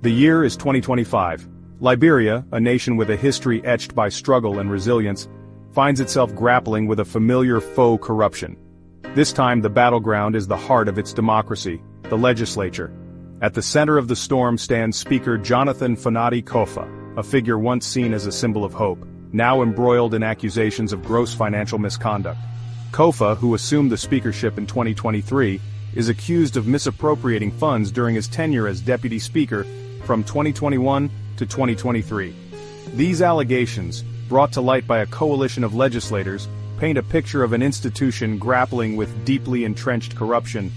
The year is 2025. Liberia, a nation with a history etched by struggle and resilience, finds itself grappling with a familiar foe: corruption. This time the battleground is the heart of its democracy, the legislature. At the center of the storm stands Speaker Jonathan Fanati Kofa, a figure once seen as a symbol of hope, now embroiled in accusations of gross financial misconduct. Kofa, who assumed the speakership in 2023, is accused of misappropriating funds during his tenure as deputy speaker from 2021 to 2023. These allegations, brought to light by a coalition of legislators, paint a picture of an institution grappling with deeply entrenched corruption.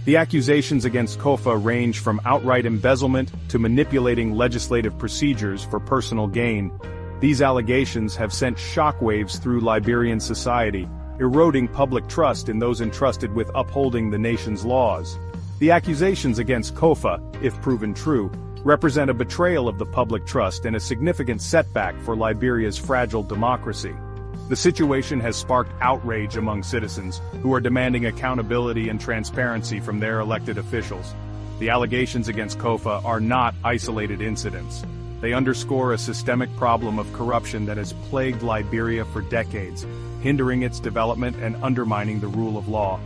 The accusations against Kofa range from outright embezzlement to manipulating legislative procedures for personal gain. These allegations have sent shockwaves through Liberian society, eroding public trust in those entrusted with upholding the nation's laws. The accusations against Kofa, if proven true, represent a betrayal of the public trust and a significant setback for Liberia's fragile democracy. The situation has sparked outrage among citizens, who are demanding accountability and transparency from their elected officials. The allegations against Kofa are not isolated incidents. They underscore a systemic problem of corruption that has plagued Liberia for decades, hindering its development and undermining the rule of law.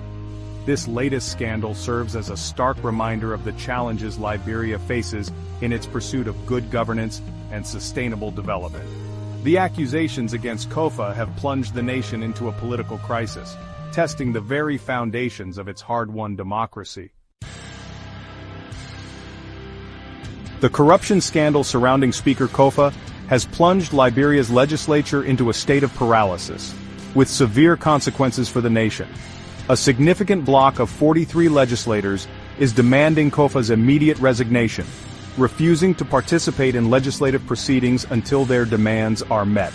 This latest scandal serves as a stark reminder of the challenges Liberia faces in its pursuit of good governance and sustainable development. The accusations against Kofa have plunged the nation into a political crisis, testing the very foundations of its hard-won democracy. The corruption scandal surrounding Speaker Kofa has plunged Liberia's legislature into a state of paralysis, with severe consequences for the nation. A significant bloc of 43 legislators is demanding Kofa's immediate resignation, refusing to participate in legislative proceedings until their demands are met.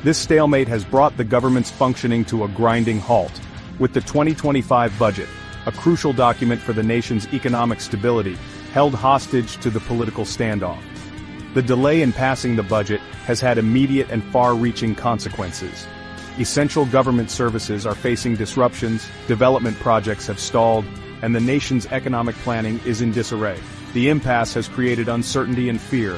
This stalemate has brought the government's functioning to a grinding halt, with the 2025 budget, a crucial document for the nation's economic stability, held hostage to the political standoff. The delay in passing the budget has had immediate and far-reaching consequences. Essential government services are facing disruptions, development projects have stalled, and the nation's economic planning is in disarray. The impasse has created uncertainty and fear,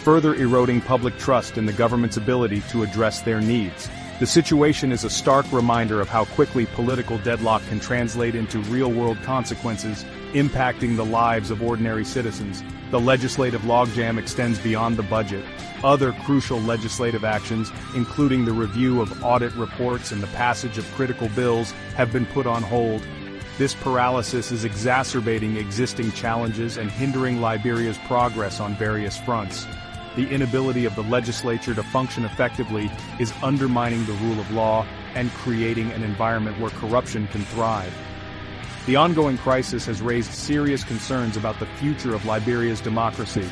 further eroding public trust in the government's ability to address their needs. The situation is a stark reminder of how quickly political deadlock can translate into real-world consequences, impacting the lives of ordinary citizens. The legislative logjam extends beyond the budget. Other crucial legislative actions, including the review of audit reports and the passage of critical bills, have been put on hold. This paralysis is exacerbating existing challenges and hindering Liberia's progress on various fronts. The inability of the legislature to function effectively is undermining the rule of law and creating an environment where corruption can thrive. The ongoing crisis has raised serious concerns about the future of Liberia's democracy.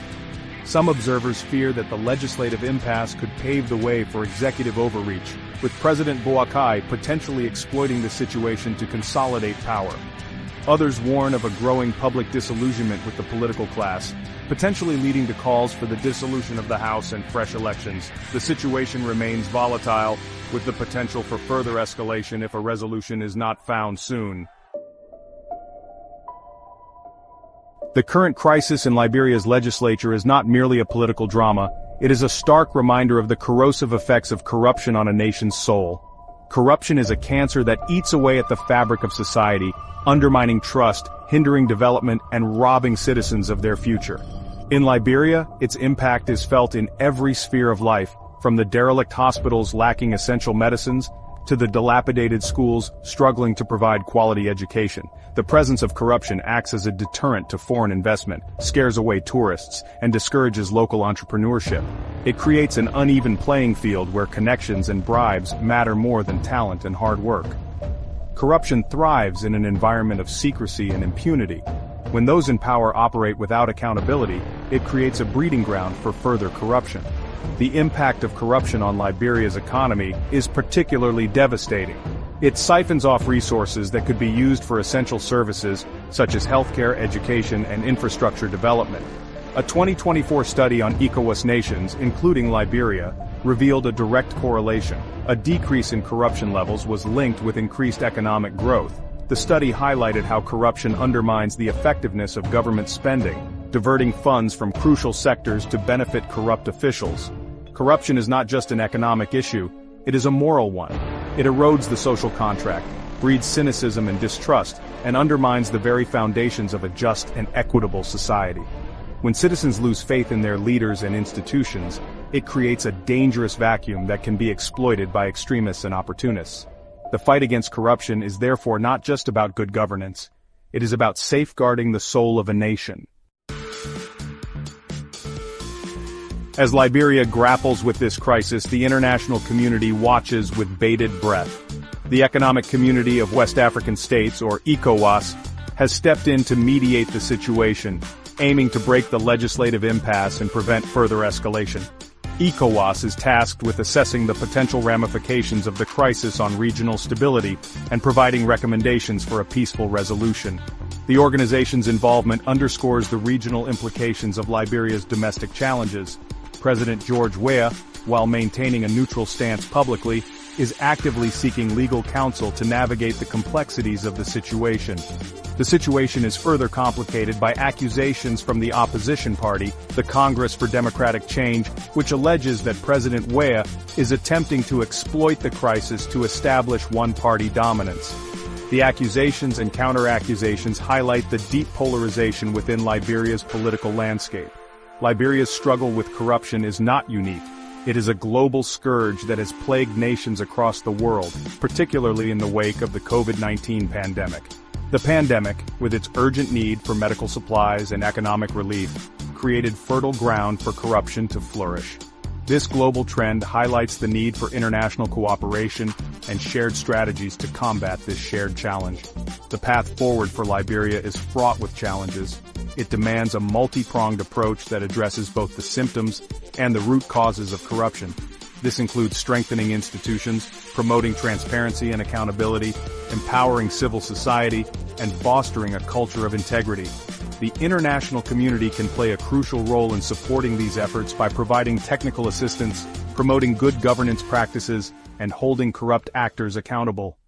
Some observers fear that the legislative impasse could pave the way for executive overreach, with President Boakai potentially exploiting the situation to consolidate power. Others warn of a growing public disillusionment with the political class, potentially leading to calls for the dissolution of the House and fresh elections. The situation remains volatile, with the potential for further escalation if a resolution is not found soon. The current crisis in Liberia's legislature is not merely a political drama, it is a stark reminder of the corrosive effects of corruption on a nation's soul. Corruption is a cancer that eats away at the fabric of society, undermining trust, hindering development, and robbing citizens of their future. In Liberia, its impact is felt in every sphere of life, from the derelict hospitals lacking essential medicines, to the dilapidated schools struggling to provide quality education. The presence of corruption acts as a deterrent to foreign investment, scares away tourists, and discourages local entrepreneurship. It creates an uneven playing field where connections and bribes matter more than talent and hard work. Corruption thrives in an environment of secrecy and impunity. When those in power operate without accountability, it creates a breeding ground for further corruption. The impact of corruption on Liberia's economy is particularly devastating. It siphons off resources that could be used for essential services, such as healthcare, education, and infrastructure development. A 2024 study on ECOWAS nations, including Liberia, revealed a direct correlation. A decrease in corruption levels was linked with increased economic growth. The study highlighted how corruption undermines the effectiveness of government spending, diverting funds from crucial sectors to benefit corrupt officials. Corruption is not just an economic issue, it is a moral one. It erodes the social contract, breeds cynicism and distrust, and undermines the very foundations of a just and equitable society. When citizens lose faith in their leaders and institutions, it creates a dangerous vacuum that can be exploited by extremists and opportunists. The fight against corruption is therefore not just about good governance, it is about safeguarding the soul of a nation. As Liberia grapples with this crisis, the international community watches with bated breath. The Economic Community of West African States, or ECOWAS, has stepped in to mediate the situation, aiming to break the legislative impasse and prevent further escalation. ECOWAS is tasked with assessing the potential ramifications of the crisis on regional stability and providing recommendations for a peaceful resolution. The organization's involvement underscores the regional implications of Liberia's domestic challenges. President George Weah, while maintaining a neutral stance publicly, is actively seeking legal counsel to navigate the complexities of the situation. The situation is further complicated by accusations from the opposition party, the Congress for Democratic Change, which alleges that President Weah is attempting to exploit the crisis to establish one-party dominance. The accusations and counter-accusations highlight the deep polarization within Liberia's political landscape. Liberia's struggle with corruption is not unique. It is a global scourge that has plagued nations across the world, particularly in the wake of the COVID-19 pandemic. The pandemic, with its urgent need for medical supplies and economic relief, created fertile ground for corruption to flourish. This global trend highlights the need for international cooperation and shared strategies to combat this shared challenge. The path forward for Liberia is fraught with challenges. It demands a multi-pronged approach that addresses both the symptoms and the root causes of corruption. This includes strengthening institutions, promoting transparency and accountability, empowering civil society, and fostering a culture of integrity. The international community can play a crucial role in supporting these efforts by providing technical assistance, promoting good governance practices, and holding corrupt actors accountable.